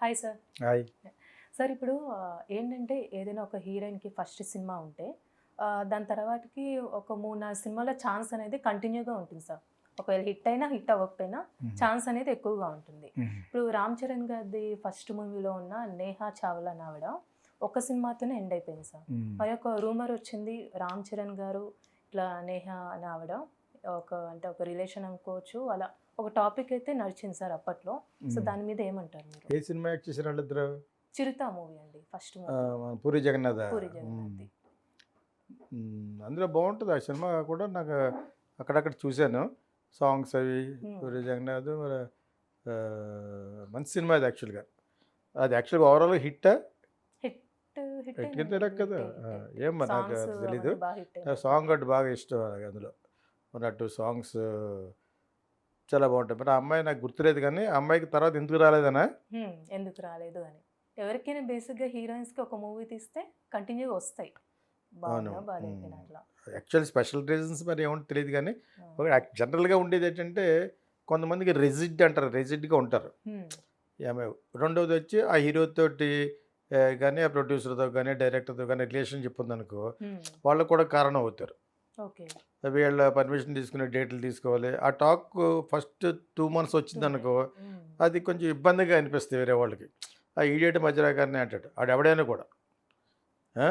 Hi sir. Hi. Sir ఇప్పుడు ఏంటంటే ఏదైనా ఒక హీరోయిన్‌కి ఫస్ట్ సినిమా ఉంటే దాని తర్వాతకి ఒక 3, 4 సినిమాల ఛాన్స్ అనేది కంటిన్యూగా ఉంటుంది సార్. ఒకవేళ హిట్ అయినా, హిట్ అవ్వకపోయినా హ్మ్. ఛాన్స్ అనేది ఎక్కువగా ఉంటుంది. హ్మ్. ఇప్పుడు 'రామ్ చరణ్' గారిది ఫస్ట్ మూవీలో ఉన్న 'నేహా చావ్లా' అనే ఆవిడ ఒక సినిమాతోనే ఎండ్ అయిపోయింది సార్. హ్మ్. మరి ఒక రూమర్ వచ్చింది 'రామ్ చరణ్' గారు ఇట్లా 'నేహా' అనే ఆవిడ ఒక రిలేషన్ అనుకోవచ్చు. అలా ఒక టాపిక్ అయితే నడిచింది సార్ అప్పట్లో. సో, హ్మ్. దాని మీద ఏమంటారు మీరు? ఏ సినిమా యాక్ట్ చేశారు వాళ్ళిద్దరు? 'చిరుత' మూవీ అండి. First movie. మన పూరి జగన్నాథా? 'పూరి హ్మ్. జగన్నాథ్‌ది'. అందులో బాగుంటుంది ఆ సినిమా కూడా. నాకు అక్కడక్కడ చూశాను సాంగ్స్ అవి. హ్మ్. పూరి జగన్నాథ్ మరి మంచి సినిమా అది యాక్చువల్గా. అది యాక్చువల్గా ఓవరాల్గా హిట్టా? హిట్ హిట్ హిట్ కింద అయినాయండి. కదా. ఏమో నాకు సాంగ్స్ అది తెలీదు. అవన్నీ బాగా హిట్ అయినాయి. సాంగ్ ఒకటి బాగా ఇష్టం నాకు అందులో ఉన్నట్టు సాంగ్స్ చాలా బాగుంటాయి. మరి ఆ అమ్మాయి నాకు గుర్తులేదు, కానీ ఆ అమ్మాయికి తర్వాత ఎందుకు రాలేదనా? ఎందుకు రాలేదు అని. ఎవరికైనా బేసిక్‌గా హీరోయిన్స్‌కి ఒక మూవీ తీస్తే కంటిన్యూగా వస్తాయి. అవును. బాగున్నా, బాలేకపోయినా అట్లా. యాక్చువల్ స్పెషల్ రీజన్స్ మరి ఏమో తెలియదు, కానీ ఆ! ఒక జనరల్గా ఉండేది ఏంటంటే కొంతమందికి రెజిడ్ అంటారు, రెజిడ్గా ఉంటారు. హ్మ్. ఆమె రెండవది వచ్చి ఆ హీరోతోటి కానీ ఆ ప్రొడ్యూసర్తో కానీ డైరెక్టర్తో కానీ రిలేషన్షిప్ ఉందనుకో, హ్మ్. వాళ్ళకు కూడా కారణం అవుతారు. ఓకే. వీళ్ళ పర్మిషన్ తీసుకునే డేట్లు తీసుకోవాలి. ఆ టాక్ ఫస్ట్ 2 మంత్స్ 2 డే. వచ్చిందనుకో, హ్మ్. అది కొంచెం ఇబ్బందిగా అనిపిస్తుంది వేరే వాళ్ళకి. ఆ ఈడేటి మధ్యరకాన్ని అంటాడు ఆడెవడైనా కూడా. ఆ?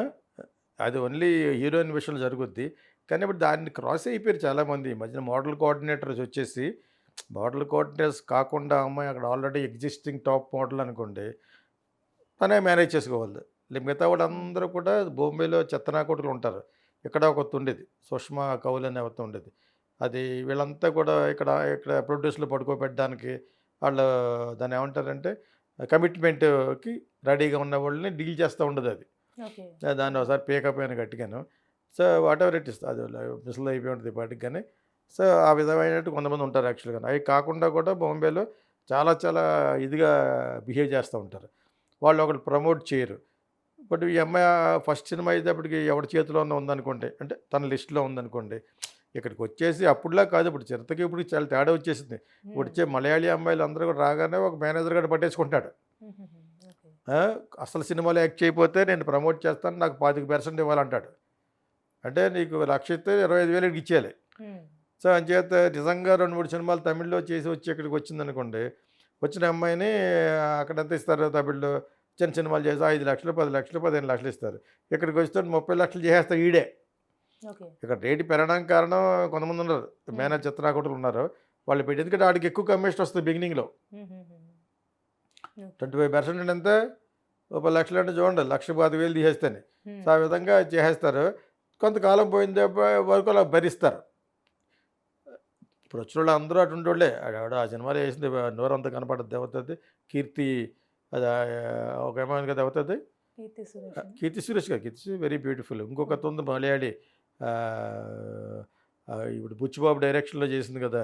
అది ఓన్లీ హీరోయిన్ విషయంలో జరుగుద్ది. కానీ ఇప్పుడు దాన్ని క్రాస్ అయిపోయారు చాలామంది. ఈ మధ్యన మోడల్ కోఆర్డినేటర్స్ వచ్చేసి, మోడల్ కోఆర్డినేటర్స్ కాకుండా అమ్మాయి అక్కడ ఆల్రెడీ ఎగ్జిస్టింగ్ టాప్ మోడల్ అనుకోండి, తనే మేనేజ్ చేసుకోవాలి. మిగతా హుహు. వాళ్ళందరూ కూడా బాంబేలో చెత్తనాకోటలు ఉంటారు. ఇక్కడ ఒకతి ఉండేది, సుష్మా కౌల్ అనే ఒకతి ఉండేది. అది వీళ్ళంతా కూడా ఇక్కడ ఇక్కడ ప్రొడ్యూసర్లు పడుకోబెట్టడానికి వాళ్ళు దాన్ని ఏమంటారంటే కమిట్మెంట్కి రెడీగా ఉన్న వాళ్ళని డీల్ చేస్తూ ఉండదు అది. ఓకే. దాన్ని ఆహా! ఒకసారి పేకప్ అయిన గట్టిగాను. So whatever it is, అది మిస్లో అయిపోయి ఉంటుంది ఈ పాటికి. కానీ సో ఆ విధమైనట్టు కొంతమంది ఉంటారు యాక్చువల్గా. అవి కాకుండా కూడా బాంబేలో చాలా చాలా ఇదిగా బిహేవ్ చేస్తూ ఉంటారు. వాళ్ళు ఒకటి ప్రమోట్ చేయరు. బట్ ఈ అమ్మాయి ఫస్ట్ సినిమా అయ్యేటప్పటికి ఎవరి చేతిలో ఉందనుకోండి, అంటే తన లిస్టులో ఉందనుకోండి, ఇక్కడికి వచ్చేసి అప్పుడులా కాదు, ఇప్పుడు చిరతకి ఇప్పుడు చాలా తేడా వచ్చేసింది. హ్మ్. వచ్చే మలయాళీ అమ్మాయిలు అందరూ కూడా రాగానే ఒక మేనేజర్ గడ పట్టేసుకుంటాడు. హుహుహు. ఓకే. ఆ! అసలు సినిమాలో యాక్ట్ చేయకపోతే నేను ప్రమోట్ చేస్తాను, నాకు 25% ఇవ్వాలంటాడు. అంటే నీకు 1,00,000 ఇస్తే 25,000 ఈడికి ఇచ్చేయాలి. హ్మ్. సో అంచేత నిజంగా 2, 3 సినిమాలు తమిళ్‌లో చేసి వచ్చి ఇక్కడికి వచ్చిందనుకోండి, వచ్చిన అమ్మాయిని అక్కడ ఎంత ఇస్తారు తమిళ్‌లో? చిన్న సినిమాలు చేసి 5,00,000, 10,00,000, 15,00,000 ఇస్తారు. ఇక్కడికి వస్తే 30,00,000 చేసేస్తాడు ఈడే. ఓకే. ఇక్కడ రేటు పెరగడానికి కారణం కొంతమంది ఉన్నారు. హ్మ్. మేనేజ్ చిత్రాకుటులు ఉన్నారు. వాళ్ళు పెట్టి, ఎందుకంటే ఆడికి ఎక్కువ కమిషన్ వస్తుంది బిగినింగ్‌లో. హుహుహు. ఓకే. 25% అంటే ఎంత? ఓ 10,00,000 అంటే చూడండి, 1,25,000 తీసేస్తేనే. సో, హ్మ్. ఆ విధంగా చేసేస్తారు. కొంతకాలం పోయిన వరకు అలా భరిస్తారు. ఇప్పుడు వచ్చినోళ్ళు అందరూ అటుంటోళ్ళే. ఆడెవడో ఆ సినిమాలో ఏసింది నోరంతా కనపడద్ది ఎవరిదది? కీర్తి, అది ఒక అమ్మాయి కదా ఎవరిదది? 'కీర్తి సురేష్'. కీర్తి సురేష్ కాదు. Keerthy Suresh very beautiful. ఇంకొకతి okay. ఉంది మలయాళీ. ఆహ్, ఇప్పుడు బుచ్చిబాబు డైరెక్షన్‌లో చేసింది కదా!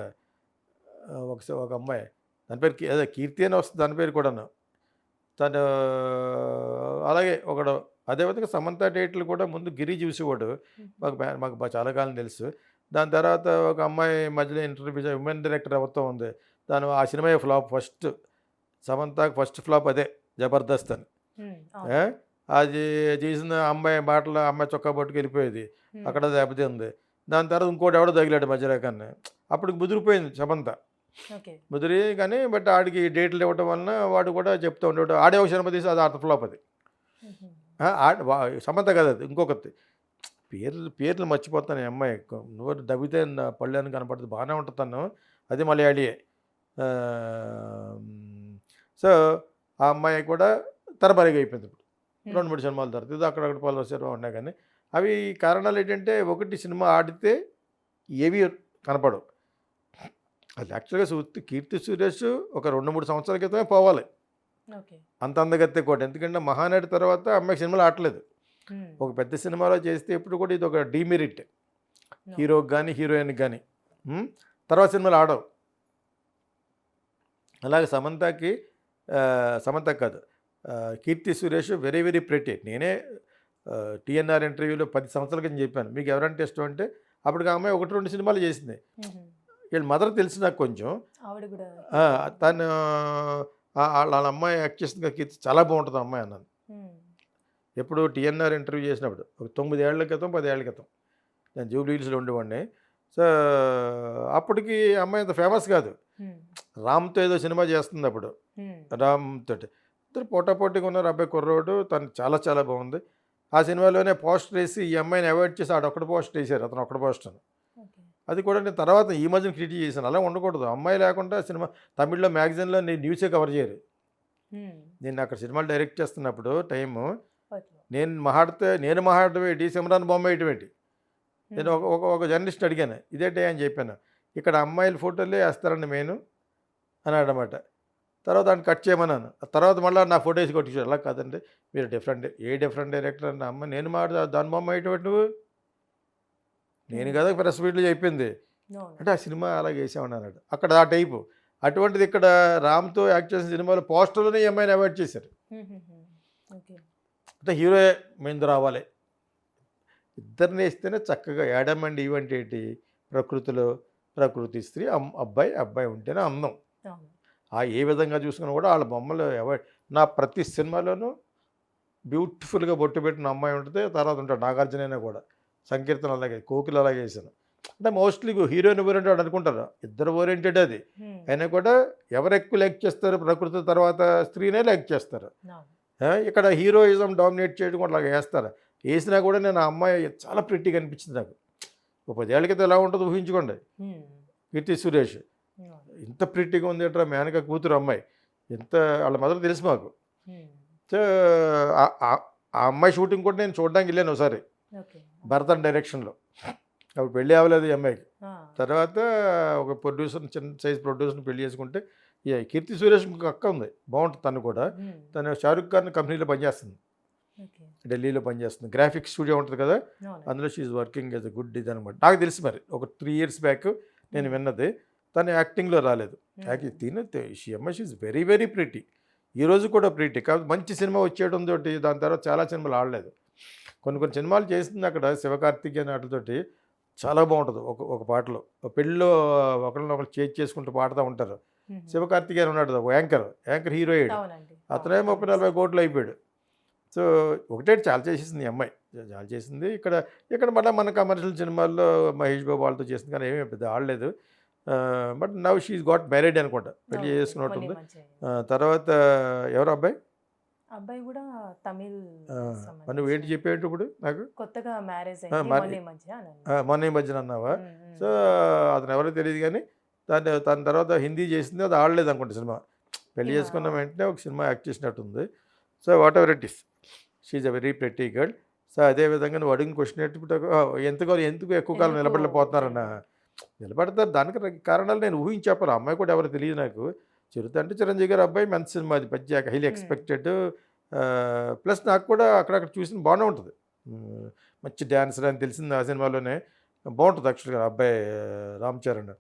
ఒక అమ్మాయి. దాని పేరు అదే కీర్తి అనే వస్తుంది దాని పేరు కూడాను. తను అలాగే ఒకడు. అదే విధంగా సమంత డేట్లు కూడా ముందు గిరి చూసేవాడు. హుహు. మాకు చాలా కాలం తెలుసు. దాని తర్వాత ఒక అమ్మాయి మధ్యలో ఇంటర్వ్యూ ఉమెన్ డైరెక్టర్ అవుతూ ఉంది. ఆ సినిమాయే ఫ్లాప్ ఫస్ట్. సమంతకి ఫస్ట్ ఫ్లాప్ అదే 'జబర్దస్త్' అని. అవును. ఆ! అది చేసిన అమ్మాయి మాటలు, అమ్మాయి చొక్కా పట్టుకు వెళ్ళిపోయేది. హ్మ్. అక్కడ దెబ్బతింది. దాని తర్వాత ఇంకోటి ఎవడో తగిలాడు మధ్యరకాన్ని. అప్పటికి ముదిరిపోయింది సమంత. ఓకే. ముదిరి కానీ బట్ ఆడికి డేట్లు ఇవ్వటం వలన వాడు కూడా చెప్తూ ఉండేవాడు. ఆడే ఒక సినిమా తీసి అది అటర్ ఫ్లాప్ అది. హుహు. ఆ! సమంత కాదు అది ఇంకొకతి. పేర్లు పేర్లు మర్చిపోతాను ఈ అమ్మాయి. నోరు దబితే పళ్ళని కనపడుతది. బాగానే ఉంటది తను. అది మలయాళీయే. సో, ఆ అమ్మాయి కూడా తరబరిగయిపోయింది ఇప్పుడు. హ్మ్. 2, 3 సినిమాల తర్వాత. ఏదో అక్కడక్కడ పలుసారు ఉన్నాయి కానీ, అవి కారణాలేంటంటే, ఒకటి సినిమా ఆడితే ఏవి కనపడవు. అది యాక్చువల్‌గా 'కీర్తి సురేష్' ఒక 2, 3 సంవత్సరాల క్రితమే పోవాలి. ఓకే. అంత అందగత్తె కూడా. ఎందుకంటే 'మహానటి' తర్వాత ఆ అమ్మాయి సినిమాలు ఆడట్లేదు. హ్మ్. ఒక పెద్ద సినిమాలో చేస్తే ఎప్పుడు కూడా ఇదొక డీమెరిట్. అవును. హీరోకి గాని, హీరోయిన్‌కి గాని. హ్మ్. తర్వాత సినిమాలు ఆడవు. అలాగే సమంతకి కాదు. 'Keerthy Suresh' very very pretty. నేనే టీఎన్ఆర్ ఇంటర్వ్యూలో 10 సంవత్సరాల క్రితం చెప్పాను. మీకు ఎవరంటే ఇష్టం అంటే, అప్పటికి ఆ అమ్మాయి 1, 2 సినిమాలు చేసింది. హుహు. వీళ్ళ మదర్ తెలుసు నాకు కొంచెం. ఆవిడ గూడా ఆ! హిట్ అయింది. తను వాళ్ళ అమ్మాయి యాక్ట్ చేసిన కీర్తి చాలా బాగుంటుంది ఆ అమ్మాయి అన్నాను. ఎప్పుడు టీఎన్ఆర్ ఇంటర్వ్యూ చేసినప్పుడు ఒక 9 ఏళ్ల క్రితం 10 ఏళ్ల క్రితం నేను జూబ్లీ హిల్స్లో ఉండేవాడిని. సో అప్పటికి అమ్మాయి అంత ఫేమస్ కాదు. రామ్తో ఏదో సినిమా చేస్తుంది అప్పుడు. రామ్ తోటి ఇద్దరు పోటాపోటీగా ఉన్నారు. అబ్బాయి కుర్రోడు, తను చాలా చాలా బాగుంది. ఆ సినిమాలోనే పోస్టర్ వేసి ఈ అమ్మాయిని అవాయిడ్ చేసి ఆడొక్కటి పోస్టర్ వేసారు, అతను ఒక్కటి పోస్టర్. అది కూడా నేను తర్వాత ఈ మధ్యన క్రిటిక్ చేశాను. అలా ఉండకూడదు, అమ్మాయి లేకుండా సినిమా తమిళ్లో మ్యాగజైన్లో నేను న్యూసే కవర్ చేయరు. నేను అక్కడ సినిమాలు డైరెక్ట్ చేస్తున్నప్పుడు టైము నేను మహాడవేటి సిమ్రాన్ బొమ్మ ఎటువంటి నేను ఒక జర్నలిస్ట్ అడిగాను, ఇదేంటి అని చెప్పాను. ఇక్కడ అమ్మాయిల ఫోటోలే వేస్తారండి మెయిన్ అని అన్నమాట. తర్వాత దాన్ని కట్ చేయమన్నాను. తర్వాత మళ్ళీ నా ఫోటో వేసి కొట్టించారు. అలా కాదండి, మీరు డిఫరెంట్ డైరెక్టర్ అన్న అమ్మ, నేను దాని బొమ్మ ఎటువంటి నువ్వు, నేను కదా ప్రెస్ మీట్లో చెప్పింది అంటే ఆ సినిమా అలాగే వేసామని అన్నాడు. అక్కడ ఆ టైపు. అటువంటిది ఇక్కడ రామ్తో యాక్ట్ చేసిన సినిమాలో పోస్టర్లోనే ఈ అమ్మాయిని అవాయిడ్ చేశారు. అంటే హీరో ముందు రావాలి, ఇద్దరిని వేస్తేనే చక్కగా యాడమ్ అండ్ ఈవ్ అంటే ఏంటి, ప్రకృతి స్త్రీ, అబ్బాయి ఉంటేనే అందం. ఏ విధంగా చూసుకున్నా కూడా వాళ్ళ బొమ్మలు నా ప్రతి సినిమాలోనూ బ్యూటిఫుల్గా బొట్టు పెట్టిన అమ్మాయి ఉంటుంది. తర్వాత ఉంటాడు నాగార్జున కూడా, సంకీర్తన అలాగే, కోకిల అలాగే వేసాను. అంటే మోస్ట్లీ హీరోయిన్ ఓరియంటెడ్ అనుకుంటారు, ఇద్దరు ఓరియంటెడ్. అది అయినా కూడా ఎవరు ఎక్కువ లైక్ చేస్తారు, ప్రకృతి తర్వాత స్త్రీనే లైక్ చేస్తారు. ఇక్కడ హీరోయిజం డామినేట్ చేయడం కూడా అలాగే వేస్తారు. వేసినా కూడా నేను ఆ అమ్మాయి చాలా ప్రిట్టిగా అనిపించింది నాకు. 10 ఏళ్ళ క్రితం ఎలా ఉంటుందో ఊహించుకోండి. కీర్తి సురేష్ ఇంత ప్రిట్టిగా ఉంది అంటారా, మేనక కూతురు అమ్మాయి, ఎంత వాళ్ళ మదర్ తెలుసు మాకు. సో ఆ అమ్మాయి షూటింగ్ కూడా నేను చూడడానికి వెళ్ళాను ఒకసారి, భరతన్ డైరెక్షన్లో. అప్పుడు పెళ్ళి అవ్వలేదు ఈ అమ్మాయికి. తర్వాత ఒక ప్రొడ్యూసర్, చిన్న సైజ్ ప్రొడ్యూసర్ని పెళ్లి చేసుకుంటే, కీర్తి సురేష్ అక్క ఉంది, బాగుంటుంది. తను కూడా తను షారుఖ్ ఖాన్ కంపెనీలో పనిచేస్తుంది, ఢిల్లీలో పనిచేస్తుంది. గ్రాఫిక్స్ స్టూడియో ఉంటుంది కదా, అందులో she's working as a good ఇది అనమాట. నాకు తెలిసి మరి ఒక 3 years బ్యాక్ నేను విన్నది. తను యాక్టింగ్లో రాలేదు. She's very very pretty. ఈరోజు కూడా ప్రిటీ. కాబట్టి మంచి సినిమా వచ్చేయడంతో దాని తర్వాత చాలా సినిమాలు ఆడలేదు. కొన్ని సినిమాలు చేస్తుంది అక్కడ శివకార్తికేయన్ వాటితోటి చాలా బాగుంటుంది. ఒక పాటలో పెళ్ళిలో ఒకరినొకరు చేసుకుంటూ పాడుతూ ఉంటారు. శివకార్తికేయన్ ఉన్నాడు, ఒక యాంకర్ హీరో అయ్యాడు. అతనే 30-40 కోట్లు అయిపోయాడు. సో ఒకటే చాలా చేసేసింది ఈ అమ్మాయి, చాలా చేసింది. ఇక్కడ మళ్ళీ మన కమర్షియల్ సినిమాల్లో మహేష్ బాబు వాళ్ళతో చేసింది, కానీ ఏమీ పెద్ద ఆడలేదు. But now she's got married అనుకుంటా, పెళ్లి చేసుకున్నట్టుంది. తర్వాత ఎవరు అబ్బాయి కూడా తమిళ్. నువ్వు ఏంటి చెప్పేయండి ఇప్పుడు నాకు, కొత్తగా మ్యారేజ్ మొన్న ఈ మధ్యన అన్నావా? సో అతను ఎవరో తెలియదు, కానీ తన తర్వాత హిందీ చేసింది, అది ఆడలేదు అనుకుంటా సినిమా. పెళ్లి చేసుకున్న వెంటనే ఒక సినిమా యాక్ట్ చేసినట్టుంది. So whatever it is, she a very pretty girl. So అదేవిధంగా నువ్వు అడిగిన క్వశ్చన్ ఎందుకు ఎక్కువ కాలం నిలబడలేకపోతున్నారన్న, నిలబడతారు. దానికి కారణాలు నేను ఊహించి చెప్పాలి. అమ్మాయి కూడా ఎవరు తెలియదు నాకు. చిరుత అంటే చిరంజీవి గారు అబ్బాయి, మంచి సినిమా, అది మంచి హైలీ ఎక్స్పెక్టెడ్. ప్లస్ నాకు కూడా అక్కడక్కడ చూసిన బాగానే ఉంటుంది, మంచి డ్యాన్సర్ అని తెలిసింది ఆ సినిమాలోనే. బాగుంటుంది యాక్చువల్గా అబ్బాయి రామ్ చరణ్.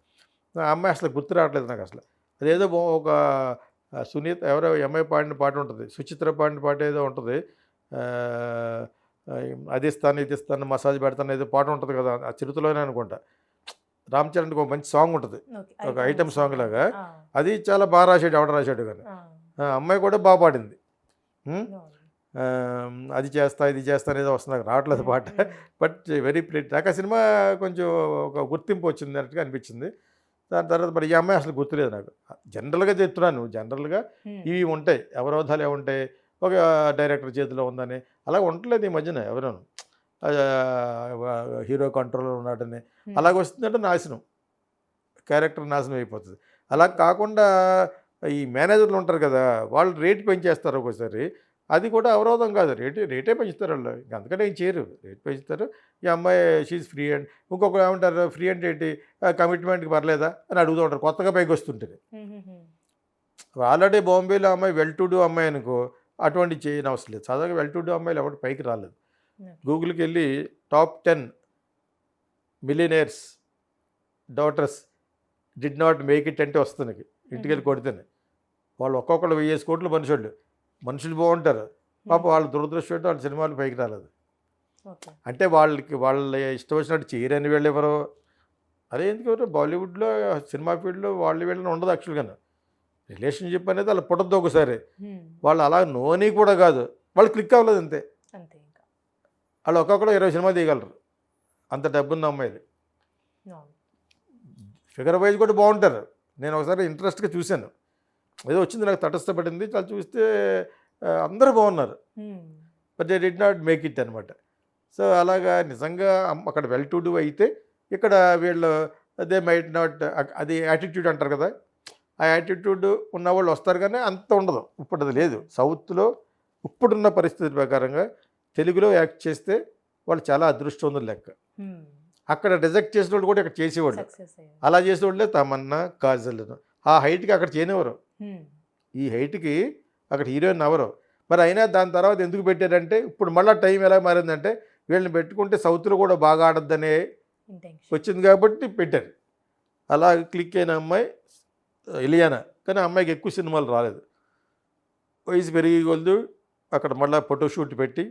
ఆ అమ్మాయి అసలు గుర్తు రావట్లేదు నాకు అసలు. అదేదో ఒక సునీత ఎవరో అమ్మాయి పాడిన పాట ఉంటుంది, సుచిత్ర పాడిన పాట ఏదో ఉంటుంది, అది ఇస్తాను మసాజ్ పెడతాను ఏదో పాట ఉంటుంది కదా, ఆ చిరుతలోనే అనుకుంటా. రామ్ చరణ్కి ఒక మంచి సాంగ్ ఉంటుంది, ఒక ఐటమ్ సాంగ్ లాగా. అది చాలా బాగా రాశాడు, ఎవడ రాశాడు కానీ అమ్మాయి కూడా బాగా పాడింది. అది చేస్తా ఇది చేస్తా అనేది వస్తుంది, నాకు రావట్లేదు పాట. But very plate. నాకు ఆ సినిమా కొంచెం ఒక గుర్తింపు వచ్చింది అన్నట్టుగా అనిపించింది. దాని తర్వాత మరి ఈ అమ్మాయి అసలు గుర్తులేదు నాకు. జనరల్గా చెప్తున్నాను, జనరల్గా ఇవి ఉంటాయి, అవరోధాలు ఏముంటాయి, ఒక డైరెక్టర్ చేతిలో ఉందని అలా ఉండలేదు ఈ మధ్యన ఎవరూ. హీరో కంట్రోల్లో ఉన్నాడని అలాగ వస్తుందంటే నాశనం, క్యారెక్టర్ నాశనం అయిపోతుంది. అలా కాకుండా ఈ మేనేజర్లు ఉంటారు కదా, వాళ్ళు రేటు పెంచేస్తారు ఒక్కోసారి. అది కూడా అవరోధం కాదు, రేటే పెంచుతారు వాళ్ళు, ఇంకా అందుకనే ఏం చేయరు, రేట్ పెంచుతారు. ఈ అమ్మాయి షీఈ్ ఫ్రీ అండ్ ఇంకొకరు ఏమంటారు, ఫ్రీ అంటే ఏంటి, కమిట్మెంట్కి పర్లేదా అని అడుగుతూ ఉంటారు, కొత్తగా పైకి వస్తుంటుంది. ఆల్రెడీ బాంబేలో అమ్మాయి వెల్ టు డూ అమ్మాయి అనుకో, అటువంటి చేయని అవసరం లేదు. సదాగా వెల్ టు డూ అమ్మాయిలు ఎవరు పైకి రాలేదు. గూగుల్కి వెళ్ళి top 10 millionaires daughters did not make it అంటే వస్తుంది, ఇంటికి వెళ్ళి కొడితేనే. వాళ్ళు ఒక్కొక్కళ్ళు 1000 కోట్లు మనుషులు బాగుంటారు, పాప వాళ్ళు దురదృష్టం వాళ్ళ సినిమాలు పైకి రాలేదు. అంటే వాళ్ళ ఇష్టం వచ్చినట్టు చేయరని వీళ్ళు ఎవరో. అదే ఎందుకు బాలీవుడ్లో సినిమా ఫీల్డ్లో వీళ్ళని ఉండదు యాక్చువల్గా. రిలేషన్షిప్ అనేది అలా పుట్టద్దు ఒకసారి. హ్మ్. వాళ్ళు అలా నోని కూడా కాదు. వాళ్ళు క్లిక్ అవ్వలేదు అంతే. అంతే ఇంకా. వాళ్ళు ఒక్కొక్కడు 20 సినిమాలు తీయగలరు. అంత డబ్బున్న అమ్మాయిలు. అవును. ఫిగర్ వైజ్ కూడా బాగుంటారు. నేను ఒకసారి ఇంట్రెస్ట్‌గా చూశాను. ఏదో వచ్చింది నాకు తటస్థపడింది. చాలా చూస్తే అందరూ బాగున్నారు. హ్మ్. But they did not make it అనమాట. సో, అలాగా నిజంగా అక్కడ వెల్ టు డూ అయితే ఇక్కడ వీళ్ళు దే మైట్ నాట్ అది యాటిట్యూడ్ అంటారు కదా! ఆ యాటిట్యూడ్ ఉన్నవాళ్ళు వస్తారు కానీ అంత ఉండదు. ఇప్పుడది లేదు. సౌత్‌లో ఇప్పుడున్న పరిస్థితి ప్రకారంగా తెలుగులో యాక్ట్ చేస్తే వాళ్ళు చాలా అదృష్టవంతులు లెక్క. హ్మ్. అక్కడ రిజెక్ట్ చేసినోళ్ళు కూడా ఇక్కడ చేసేవాళ్ళు. సక్సెస్ అయ్యారు. అలా చేసేవాళ్ళే తమన్నా, కాజల్‌ను. ఆ హైట్‌కి అక్కడ చేయనివ్వరు. హ్మ్. ఈ హైట్‌కి అక్కడ హీరోయిన్ అవ్వరు. మరి అయినా దాని తర్వాత ఎందుకు పెట్టారంటే ఇప్పుడు మళ్ళా టైం ఎలా మారిందంటే వీళ్ళని పెట్టుకుంటే సౌత్‌లో కూడా బాగా ఆడద్దనే ఇంటెన్షన్. వచ్చింది కాబట్టి పెట్టారు. అలా క్లిక్ అయిన అమ్మాయి ఇలియానా. కానీ ఆ అమ్మాయికి ఎక్కువ సినిమాలు రాలేదు. వయసు పెరిగే కొలది అక్కడ మళ్ళీ ఫోటో షూట్ పెట్టి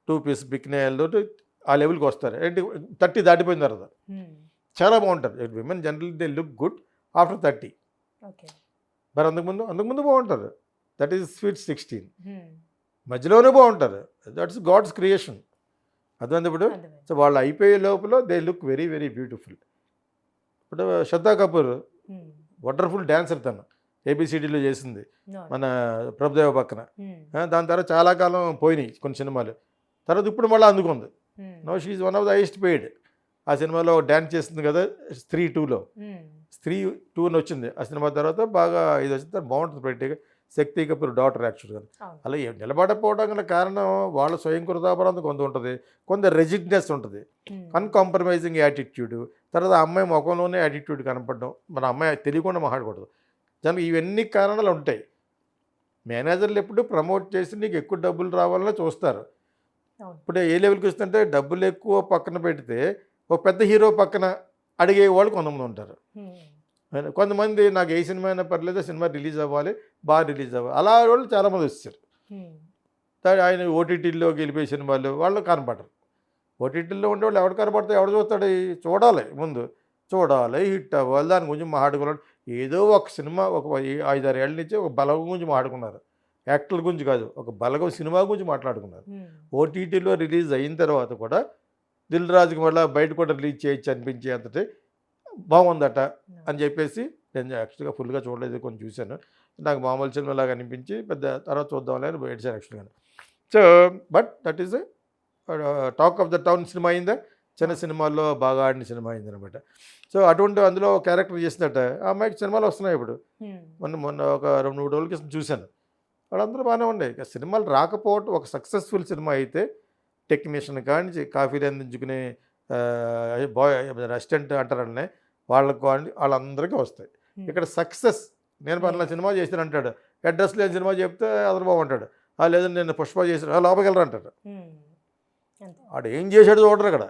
2 పీస్ బికినీలతోటి ఆ లెవెల్‌కి వస్తారు. ఏంటి 30 దాటిపోయిన తర్వాత. హ్మ్. చాలా బాగుంటారు. Women generally they look good after 30. Okay. మరి అంతకుముందు బాగుంటారు. That is sweet 16. హ్మ్. మధ్యలోనే బాగుంటారు. That's God's creation. అర్థమైందా ఇప్పుడు? అర్థమైంది. సో వాళ్ళు అయిపోయే లోపల they look very very beautiful. ఇప్పుడు శ్రద్ధా కపూర్ హ్మ్. వండర్ఫుల్ డాన్సర్ తను. ఏబీసీడీలో చేసింది అవును. మన ప్రభుదేవ పక్కన. హ్మ్. దాని తర్వాత చాలా కాలం పోయినాయి కొన్ని సినిమాలు. తర్వాత ఇప్పుడు మళ్ళీ అందుకుంది. హ్మ్. Now she is one of the highest paid. ఆ సినిమాలో డాన్స్ చేస్తుంది కదా 'స్త్రీ 2లో'. హ్మ్. 'స్త్రీ 2' అని వచ్చింది. ఆ సినిమా తర్వాత బాగా ఇది వచ్చింది బాగుంటుంది పెట్టిగా. శక్తి కపూర్ డాటర్ యాక్చువల్గా. అవును. అలా నిలబడకపోవడం గల కారణం వాళ్ళ స్వయం కృతాపరాధం కొంత ఉంటుంది. కొంత రెజిగ్నెస్ ఉంటుంది. హ్మ్. Uncompromising attitude. తర్వాత ఆ అమ్మాయి ముఖంలోనే యాటిట్యూడ్ కనపడడం. మన అమ్మాయి తెలియకుండా మాట్లాడకూడదు. జనం ఇవన్నీ కారణాలు ఉంటాయి. మేనేజర్లు ఎప్పుడు ప్రమోట్ చేసి నీకు ఎక్కువ డబ్బులు రావాలని చూస్తారు. అవును. ఇప్పుడు ఏ లెవెల్‌కి వస్తుందంటే డబ్బులు ఎక్కువ పక్కన పెడితే ఒక పెద్ద హీరో పక్కన అడిగే వాళ్ళు కొంతమంది ఉంటారు. హ్మ్. కొంతమంది నాకు ఏ సినిమా అయినా పర్లేదు సినిమా రిలీజ్ అవ్వాలి, బాగా రిలీజ్ అవ్వాలి. అలా వాళ్ళు చాలామంది వచ్చేసారు. హ్మ్. ఆయన ఓటీటీలోకి వెళ్ళిపోయే సినిమాలు వాళ్ళు కనపడరు. ఓటీటీలో ఉండేవాళ్ళు ఎవడు కనపడతాయి ఎవడు చూస్తాడు చూడాలి ముందు. చూడాలి, హిట్ అవ్వాలి, దాని గురించి మాట్లాడుకున్నాడు. ఏదో ఒక సినిమా ఒక 5-6 ఏళ్ల నుంచి ఒక బలగం గురించి మాట్లాడుకున్నారు. యాక్టర్ల గురించి కాదు, ఒక బలగం సినిమా గురించి మాట్లాడుకున్నారు. హ్మ్. ఓటీటీలో రిలీజ్ అయిన తర్వాత కూడా దిల్ రాజుకి మళ్ళీ బయట కూడా రిలీజ్ చేయొచ్చు అనిపించే అంతటి బాగుందట అని చెప్పేసి నేను యాక్చువల్గా ఫుల్గా చూడలేదు, కొన్ని చూశాను. నాకు మామూలు సినిమాలాగా అనిపించి పెద్ద తర్వాత చూద్దాంలే అని ఏడ్చాను యాక్చువల్గా. So but that is talk of the town cinema అయిందా, చిన్న సినిమాల్లో బాగా ఆడిన సినిమా అయిందనమాట. సో అటువంటి అందులో క్యారెక్టర్ చేసిందట. ఆ అమ్మాయికి సినిమాలు వస్తున్నాయి ఇప్పుడు. హ్మ్. మొన్న ఒక 2-3 రోజుల క్రితం చూశాను. వాళ్ళందరూ బాగానే ఉన్నాయి. ఇక సినిమాలు రాకపోవటం ఒక సక్సెస్ఫుల్ సినిమా అయితే టెక్నీషియన్ కానించి కాఫీలు అందించుకునే బాయ్ రెస్టారెంట్ అంటారని వాళ్ళకు కానీ వాళ్ళందరికీ వస్తాయి. హ్మ్. ఇక్కడ సక్సెస్ నేను పలానా సినిమా చేశాను అంటాడు. అడ్రస్ లేని సినిమా చెప్తే అతను బాగుంటాడు. లేదంటే నేను పుష్ప చేశాను లోపలికి వెళ్ళరు అంటాడు. హ్మ్. అంతే. వాడు ఏం చేశాడు చూడరు అక్కడ.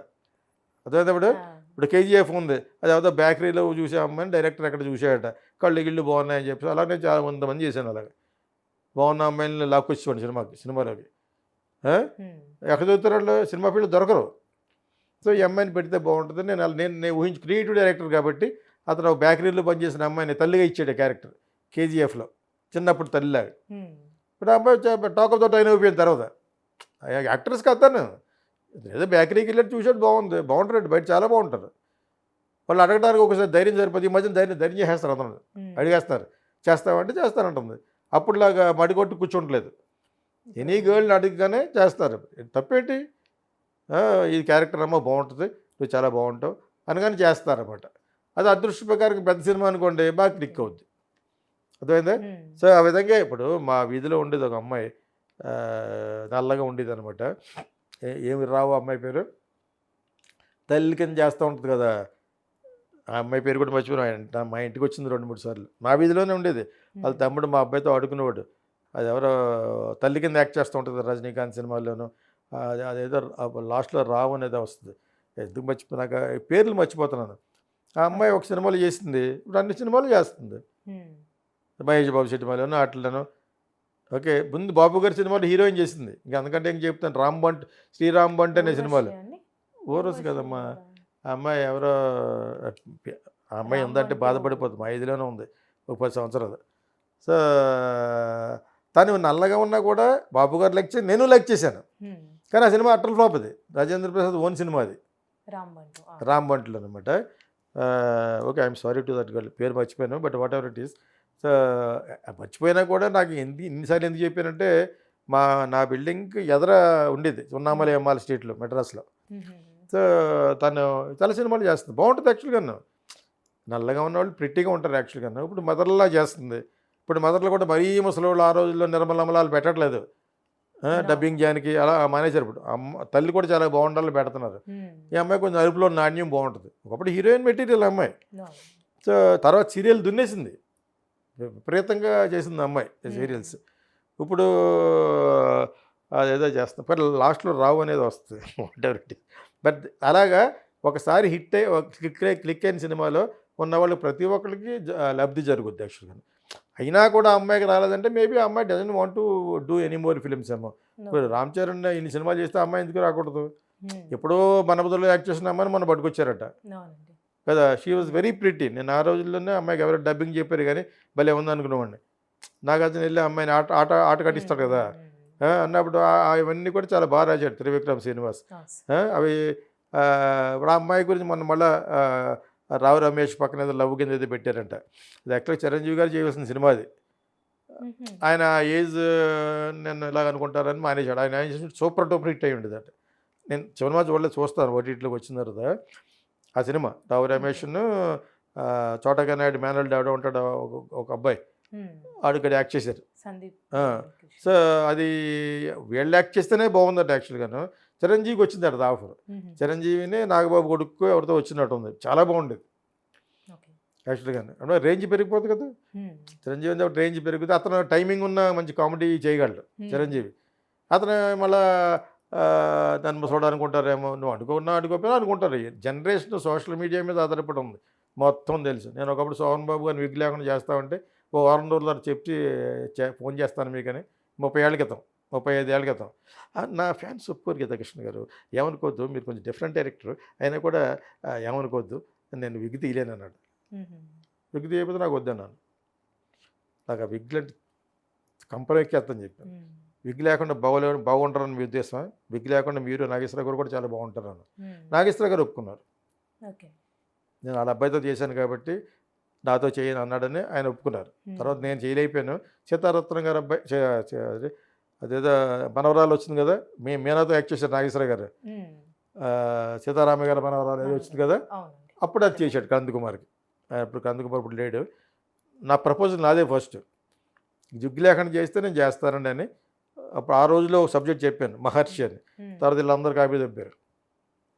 అర్థమైందా ఇప్పుడు? ఆ! ఇప్పుడు కేజీఎఫ్ ఉంది. అది ఏదో బేకరీలో చూసే అమ్మాయిని డైరెక్టర్ అక్కడ చూసాడట. కళ్ళు గిళ్ళు బాగున్నాయని చెప్పి అలాగే చాలా మంది చేశాను అలాగే. బాగున్న అమ్మాయిని లాక్కొచ్చేవాడు సినిమాలోకి. ఆ? హ్మ్. ఎక్కడ దొరుకుతారు వాళ్ళు? సినిమా ఫీల్డ్ దొరకరు. సో ఈ అమ్మాయిని పెడితే బాగుంటుంది నేను ఊహించి క్రియేటివ్ డైరెక్టర్ కాబట్టి అతను బేకరీలో పనిచేసిన అమ్మాయిని తల్లిగా ఇచ్చాడు క్యారెక్టర్ కేజీఎఫ్లో చిన్నప్పుడు తల్లిలాగా. హ్మ్. ఇప్పుడు ఆ అమ్మాయి టాక్ ఆఫ్ ద టైం అయిపోయిన తర్వాత యాక్టర్స్ కథను ఏదో బేకరీకి వెళ్ళి చూసాడు బాగుంటారు బయట చాలా బాగుంటారు. వాళ్ళు అడగడానికి ఒకసారి ధైర్యం సరిపోతుంది. ఈ మధ్యన ధైర్యం చేసేస్తారు అతను హ్మ్. అడిగేస్తారు. చేస్తామంటే చేస్తానంటుంది. అప్పుడులాగా మడికొట్టి కూర్చోట్లేదు. ఎనీ గర్ల్ని అడిగగానే చేస్తారు. తప్పేంటి? ఈ క్యారెక్టర్ అమ్మ బాగుంటుంది, నువ్వు చాలా బాగుంటావు అనగానే చేస్తారన్నమాట. అది అదృష్ట ప్రకారం పెద్ద సినిమా అనుకోండి బాగా క్లిక్ అవుద్ది. అర్థమైందా? హ్మ్. సో ఆ విధంగా ఇప్పుడు మా వీధిలో ఉండేది ఒక అమ్మాయి నల్లగా ఉండేది అనమాట. ఏమి రావు అమ్మాయి పేరు తల్లి కింద చేస్తూ ఉంటుంది కదా. ఆ అమ్మాయి పేరు కూడా మర్చిపోయినా. మా ఇంటికి వచ్చింది 2-3 సార్లు. మా వీధిలోనే ఉండేది. వాళ్ళ తమ్ముడు మా అబ్బాయితో ఆడుకునేవాడు. అది ఎవరో తల్లి కింద యాక్ట్ చేస్తూ ఉంటుంది రజనీకాంత్ సినిమాల్లోనూ. అదేదో లాస్ట్లో రావు అనేదో వస్తుంది. ఎందుకు మర్చిపోయినాక పేర్లు మర్చిపోతున్నాను. ఆ అమ్మాయి ఒక సినిమాలో చేసింది, ఇప్పుడు అన్ని సినిమాలు చేస్తుంది. హ్మ్. మహేష్ బాబు సినిమాలోనూ వాటిలోనూ. ఓకే, ముందు బాబు గారి సినిమాలో హీరోయిన్ చేసింది. ఇంకా అందుకంటే ఏం చెప్తాను, శ్రీరామ్ బంట్ అనే సినిమాలు. ఊర్వశి అండి? ఊరసు ఊర్వశి కదమ్మా. ఎవరా? ఆ అమ్మాయి ఎవరో ఆ అమ్మాయి రామ్ ఉందంటే అంటే బాధపడిపోతుంది. మా ఐదులోనే ఉంది ఒక 10 సంవత్సరాలు. సో తను నల్లగా ఉన్నా కూడా బాబు గారు లైక్ చేసి నేను లైక్ చేశాను. కానీ ఆ సినిమా అట్టర్ ఫ్లాప్ అది. రాజేంద్ర ప్రసాద్ ఓన్ సినిమా అది. రామ్ బంట్లు అనమాట. Okay, I'm sorry to that girl, పేరు మర్చిపోయాను, but what ever it is. So మర్చిపోయినా కూడా నాకు ఇన్నిసార్లు ఎందుకు చెప్పానంటే నా బిల్డింగ్కి ఎదర ఉండేది సున్నామల ఎంఆల్ స్ట్రీట్లో మెడ్రాస్లో. సో తను చాలా సినిమాలు చేస్తుంది, బాగుంటుంది యాక్చువల్గా. నల్లగా ఉన్నవాళ్ళు ప్రిట్టిగా ఉంటారు యాక్చువల్గా. ఇప్పుడు మదర్లా చేస్తుంది. ఇప్పుడు మదర్లో కూడా మరీ ముసలోళ్ళు ఆ రోజుల్లో నిర్మలమలాలు పెట్టట్లేదు, డబ్బింగ్ జానికి అలా మానేశారు. ఇప్పుడు తల్లి కూడా చాలా బాగుండాలని పెడుతున్నారు. ఈ అమ్మాయి కొంచెం అరుపులో నాణ్యం బాగుంటుంది. ఒకప్పుడు హీరోయిన్ మెటీరియల్ అమ్మాయి. సో తర్వాత సీరియల్ దున్నేసింది, విపరీతంగా చేసింది అమ్మాయి సీరియల్స్. ఇప్పుడు అదేదో చేస్తాం, మరి లాస్ట్లో రావు అనేది వస్తుంది వాట్. బట్ అలాగా ఒకసారి హిట్ అయ్యి క్లిక్ అయిన సినిమాలో ఉన్నవాళ్ళు ప్రతి ఒక్కరికి లబ్ధి జరుగుద్ది యాక్చువల్గా. అయినా కూడా అమ్మాయికి రాలేదంటే మేబీ ఆ అమ్మాయి doesn't want to do any more films ఏమో. ఇప్పుడు రామ్ చరణ్ ఇన్ని సినిమాలు చేస్తే అమ్మాయి ఎందుకు రాకూడదు? ఎప్పుడో మనబదులో యాక్ట్ చేసిన అమ్మాయిని మనం పట్టుకొచ్చారట కదా. She was very pretty. నేను ఆ రోజుల్లోనే అమ్మాయికి ఎవరైనా డబ్బింగ్ చెప్పారు కానీ భలే ఉందనుకునేవాడిని. నాగార్జున వెళ్ళి అమ్మాయిని ఆట కట్టిస్తాడు కదా అన్నప్పుడు ఇవన్నీ కూడా చాలా బాగా రాశాడు త్రివిక్రమ్ శ్రీనివాస్. అవి ఇప్పుడు ఆ అమ్మాయి గురించి మళ్ళీ రావు రమేష్ పక్కన ఏదో లవ్ కింద ఏదో పెట్టారంట. అది యాక్చువల్గా చిరంజీవి గారు చేయవలసిన సినిమా అది. ఆయన ఏజ్ నేను ఇలాగ అనుకుంటారని మానేశాడు. ఆయన సూపర్ డూపర్ హిట్ అయ్యి ఉండేదట. నేను సినిమా చూస్తాను ఓటీటీలోకి వచ్చిన తర్వాత. ఆ సినిమా రావు రమేష్ను చోటగా నాయుడు మేనల్ డాడో ఉంటాడు ఒక అబ్బాయి, ఆడిక్కడ యాక్ట్ చేశారు. సో అది వీళ్ళు యాక్ట్ చేస్తేనే బాగుందట యాక్చువల్గాను. చిరంజీవికి వచ్చింది అట ఆఫర్. చిరంజీవిని నాగబాబు కొడుకు ఎవరితో వచ్చినట్టు ఉంది, చాలా బాగుండేది యాక్చువల్గానే. అంటే రేంజ్ పెరిగిపోతుంది కదా చిరంజీవి అంటే, ఒకటి రేంజ్ పెరిగితే అతను టైమింగ్ ఉన్న మంచి కామెడీ చేయగలడు చిరంజీవి. అతను మళ్ళా దాన్ని చూడాలనుకుంటారేమో, నువ్వు అనుకోకపోయినా అనుకుంటారు. జనరేషన్ సోషల్ మీడియా మీద ఆధారపడి ఉంది మొత్తం తెలుసు. నేను ఒకప్పుడు సోహన్ బాబు గారిని విగ్ లేకుండా చేస్తామంటే ఓ వారం రోజులు చెప్పి ఫోన్ చేస్తాను మీకని 30 ఏళ్ళ క్రితం 35 ఏళ్ళ క్రితం. నా ఫ్యాన్స్ ఒప్పుకోరు గీతా కృష్ణ గారు, ఏమనుకోవద్దు, మీరు కొంచెం డిఫరెంట్ డైరెక్టర్ అయినా కూడా ఏమనుకోవద్దు, నేను విగ్ తీయలేను అన్నాడు. విగ్ తీయకపోతే నాకు వద్దన్నాను. నాకు ఆ విగ్ అంటే కంపరం ఎక్కేస్తాను చెప్పాను. విగ్ లేకుండా బాగుంటారని మీ ఉద్దేశం? విగ్ లేకుండా మీరు నాగేశ్వర గారు కూడా చాలా బాగుంటారు అన్న. నాగేశ్వర గారు ఒప్పుకున్నారు. నేను వాళ్ళ అబ్బాయితో చేశాను కాబట్టి నాతో చేయను అన్నాడని ఆయన ఒప్పుకున్నారు. తర్వాత నేను చేయలేకపోయాను. సీతారత్నం గారు అబ్బాయి అదేదో మనవరాలు వచ్చింది కదా, మీనాతో యాక్ట్ చేశారు నాగేశ్వర గారు. సీతారామ గారి మనవరాలు ఏదో వచ్చింది కదా, అప్పుడు అది చేశాడు కందుకుమార్కి. ఇప్పుడు కందుకుమార్ ఇప్పుడు లేడు. నా ప్రపోజల్ నాదే ఫస్ట్, జిగ్గు లేకుండా చేస్తే నేను చేస్తానండి అని. అప్పుడు ఆ రోజులో ఒక సబ్జెక్ట్ చెప్పాను, మహర్షి అని. తర్వాత వీళ్ళందరూ కాపీ తప్పారు.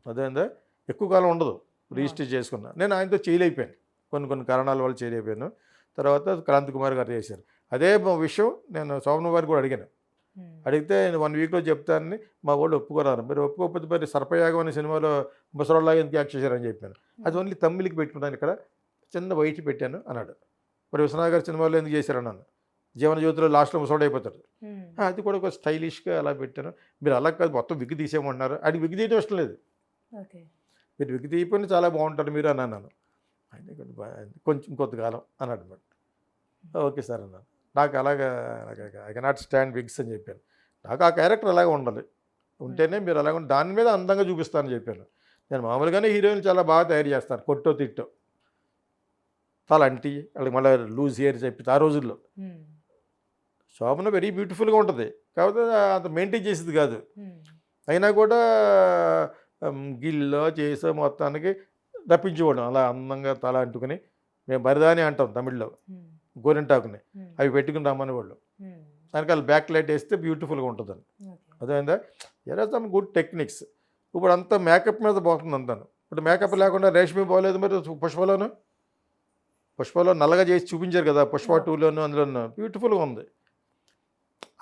అదేందా ఎక్కువ కాలం ఉండదు రిజిస్టర్ చేసుకున్నా. నేను ఆయనతో చేయలేకపోయాను, కొన్ని కారణాల వల్ల చేయలేకపోయాను. తర్వాత క్రాంతికుమార్ గారు చేశారు. అదే విషయం నేను శోభన గారు కూడా అడిగాను. అడిగితే నేను 1 వీక్లో చెప్తానని మా వాళ్ళు ఒప్పుకోరారు. మీరు ఒప్పుకోకపోతే మరి సర్పయాగం అనే సినిమాలో ముసరాళ్ళగా ఎందుకు యాక్ట్ చేశారని చెప్పాను. అది ఓన్లీ తమిళకి పెట్టుకున్నాను, ఇక్కడ చిన్న వైట్ పెట్టాను అన్నాడు. మరి విశ్వనాథ్ గారి సినిమాలో ఎందుకు చేశారన్నాను. జీవన జ్యోతిలో లాస్ట్లో ముసోడు అయిపోతాడు, అది కూడా ఒక స్టైలిష్గా అలా పెట్టాను. మీరు అలా కాదు మొత్తం విగ్గు తీసేయమంటున్నారు. అది విగ్గు తీయడం ఇష్టం లేదు, మీరు విగ్గు తీయపోయినా చాలా బాగుంటారు మీరు అన్నాను. ఆయన కొంచెం ఇంకొంతకాలం అన్నాడు అనమాట. ఓకే సార్ అన్నాను. నాకు అలాగా ఐ కెనాట్ స్టాండ్ విగ్స్ అని చెప్పాను. నాకు ఆ క్యారెక్టర్ అలాగే ఉండాలి, ఉంటేనే మీరు అలాగే దాని మీద అందంగా చూపిస్తానని చెప్పాను. నేను మామూలుగానే హీరోయిన్లు చాలా బాగా తయారు చేస్తాను, కొట్టో తిట్టో చాలా అంటి వాళ్ళకి మళ్ళీ లూజ్ హెయిర్ చెప్పి. ఆ రోజుల్లో శోభన వెరీ బ్యూటిఫుల్గా ఉంటుంది, కాకపోతే అంత మెయింటైన్ చేసేది కాదు. అయినా కూడా గిల్లో చేసే మొత్తానికి రప్పించుకోవడం అలా అందంగా తల అంటుకుని. మేము బరిదాని అంటాం తమిళ్లో, గోరింటాకుని అవి పెట్టుకుని రమ్మని వాళ్ళు. దానికి వాళ్ళు బ్యాక్ లైట్ వేస్తే బ్యూటిఫుల్గా ఉంటుందని. అదేందా ఎరా సమ్ గుడ్ టెక్నిక్స్. ఇప్పుడు అంతా మేకప్ మీద పోతుంది అంతాను. ఇప్పుడు మేకప్ లేకుండా రేష్మి పోలేదు. మరి పుష్పలో నల్లగా చేసి చూపించారు కదా, పుష్ప 2లోను అందులోనూ బ్యూటిఫుల్గా ఉంది.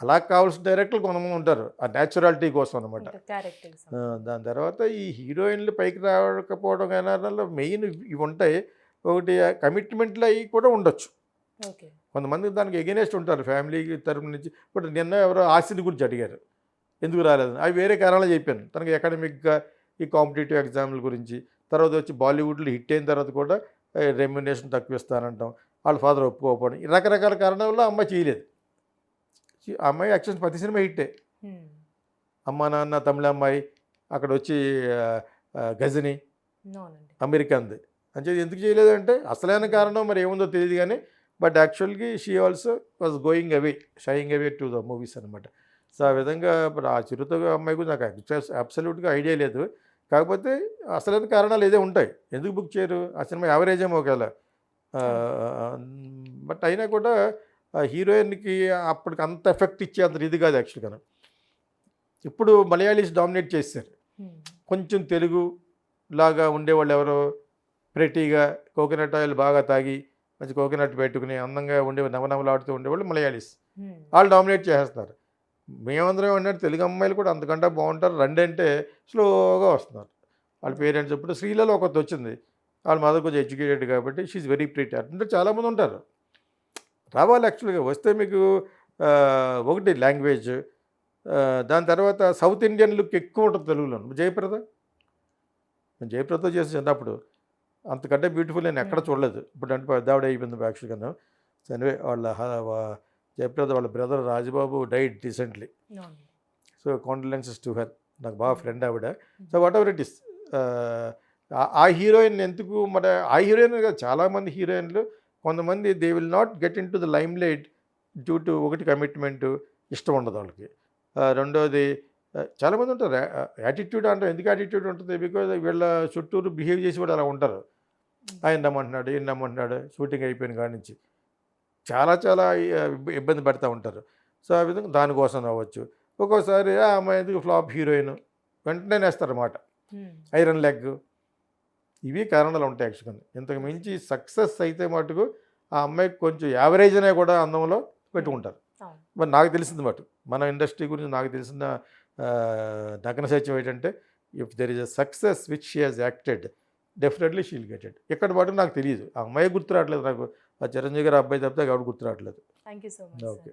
అలా కావాల్సిన డైరెక్టర్లు కొంతమంది ఉంటారు, ఆ న్యాచురాలిటీ కోసం అనమాట. దాని తర్వాత ఈ హీరోయిన్లు పైకి రాకపోవడం కానీ మెయిన్ ఇవి ఉంటాయి. ఒకటి కమిట్మెంట్లు అవి కూడా ఉండొచ్చు. కొంతమంది దానికి ఎగెనెస్ట్ ఉంటారు ఫ్యామిలీ తరపు నుంచి. ఇప్పుడు నిన్న ఎవరో ఆస్తిని గురించి అడిగారు, ఎందుకు రాలేదు. అవి వేరే కారణాలు చెప్పాను. తనకి అకాడమిక్గా ఈ కాంపిటేటివ్ ఎగ్జామ్ల గురించి. తర్వాత వచ్చి బాలీవుడ్లో హిట్ అయిన తర్వాత కూడా రెమ్యునేషన్ తక్కువ ఇస్తానంటాం. వాళ్ళ ఫాదర్ ఒప్పుకోకపోవడం ఈ రకరకాల కారణాల వల్ల అమ్మాయి చేయలేదు. ఆ అమ్మాయి యాక్చువల్ ప్రతి సినిమా హిట్టే. అమ్మ నాన్న తమిళ అమ్మాయి, అక్కడ వచ్చి గజని అవునండి. అమెరికాన్ది. అంటే ఎందుకు చేయలేదంటే అసలైన కారణం మరి ఏముందో తెలియదు కానీ బట్ యాక్చువల్గా she also was going away shying away to the movies అనమాట. సో ఆ విధంగా ఇప్పుడు ఆ చిరుత అమ్మాయి గురించి నాకు అబ్సల్యూట్గా ఐడియా లేదు. కాకపోతే అసలైన కారణాలు ఏదో ఉంటాయి, ఎందుకు బుక్ చేయరు, ఆ సినిమా యావరేజ్ ఏమో ఒకవేళ. బట్ అయినా కూడా హీరోయిన్కి అప్పటికి అంత ఎఫెక్ట్ ఇచ్చే అంత ఇది కాదు యాక్చువల్గా. ఇప్పుడు మలయాళీస్ డామినేట్ చేశారు. కొంచెం తెలుగు లాగా ఉండేవాళ్ళు ఎవరో ప్రెటీగా కోకోనట్ ఆయిల్ బాగా తాగి మంచి కోకోనట్ పెట్టుకుని అందంగా ఉండే నవనవలాడుతూ ఉండేవాళ్ళు మలయాళీస్. వాళ్ళు డామినేట్ చేసేస్తున్నారు. మేమందరం ఏంటంటే తెలుగు అమ్మాయిలు కూడా అంతకంటే బాగుంటారు, రండి అంటే స్లోగా వస్తున్నారు. వాళ్ళ పేరెంట్స్ ఇప్పుడు శ్రీలలో ఒకటి వచ్చింది, వాళ్ళ మదర్ కొంచెం ఎడ్యుకేటెడ్ కాబట్టి షీఈ్ వెరీ ప్రిటీ అంటే చాలామంది ఉంటారు. రావాలి యాక్చువల్గా వస్తే మీకు ఒకటి లాంగ్వేజ్, దాని తర్వాత సౌత్ ఇండియన్ లుక్ ఎక్కువ ఉంటుంది తెలుగులో. జయప్రద, నేను జయప్రద చేసి చిన్నప్పుడు అంతకంటే బ్యూటిఫుల్ నేను ఎక్కడ చూడలేదు. ఇప్పుడు అంటే పెద్దావిడ అయిపోయింది యాక్చువల్గా. ఎనివే వాళ్ళ జయప్రద వాళ్ళ brother Rajababu died recently. So condolences to her, నాకు బాగా ఫ్రెండ్ ఆవిడ. So whatever it is, ఆ హీరోయిన్ ఎందుకు మన ఆ హీరోయిన్ కాదు, చాలామంది హీరోయిన్లు కొంతమంది they will not get into the limelight due to ఒకటి కమిట్మెంట్, ఇష్టం ఉండదు వాళ్ళకి. రెండోది చాలామంది ఉంటారు యాటిట్యూడ్ అంటారు. ఎందుకు యాటిట్యూడ్ ఉంటుంది, బికాజ్ వీళ్ళ చుట్టూరు బిహేవ్ చేసి కూడా అలా ఉంటారు. ఆయన రమ్మంటున్నాడు, ఈయన రమ్మంటున్నాడు, షూటింగ్ అయిపోయిన కాడి నుంచి చాలా చాలా ఇబ్బంది పడుతూ ఉంటారు. సో ఆ విధంగా దానికోసం అవ్వచ్చు. ఒక్కోసారి ఆ అమ్మాయి ఎందుకు ఫ్లాప్ హీరోయిన్ వెంటనే వేస్తారన్నమాట, ఐరన్ లెగ్. ఇవి కారణాలు ఉంటాయి యాక్చువల్గా. ఇంతకు మించి సక్సెస్ అయితే మటుకు ఆ అమ్మాయికి కొంచెం యావరేజ్ అనే కూడా అందంలో పెట్టుకుంటారు. మరి నాకు తెలిసింది మటు మన ఇండస్ట్రీ గురించి నాకు తెలిసిన నగ్న సత్యం ఏంటంటే, if there is a success which she has acted definitely she'll get it. ఎక్కడ పాటు నాకు తెలియదు, ఆ అమ్మాయి గుర్తు రావట్లేదు నాకు, ఆ చిరంజీవి గారు అబ్బాయి తప్పితే కాబట్టి గుర్తు రావట్లేదు. Thank you so much. Okay.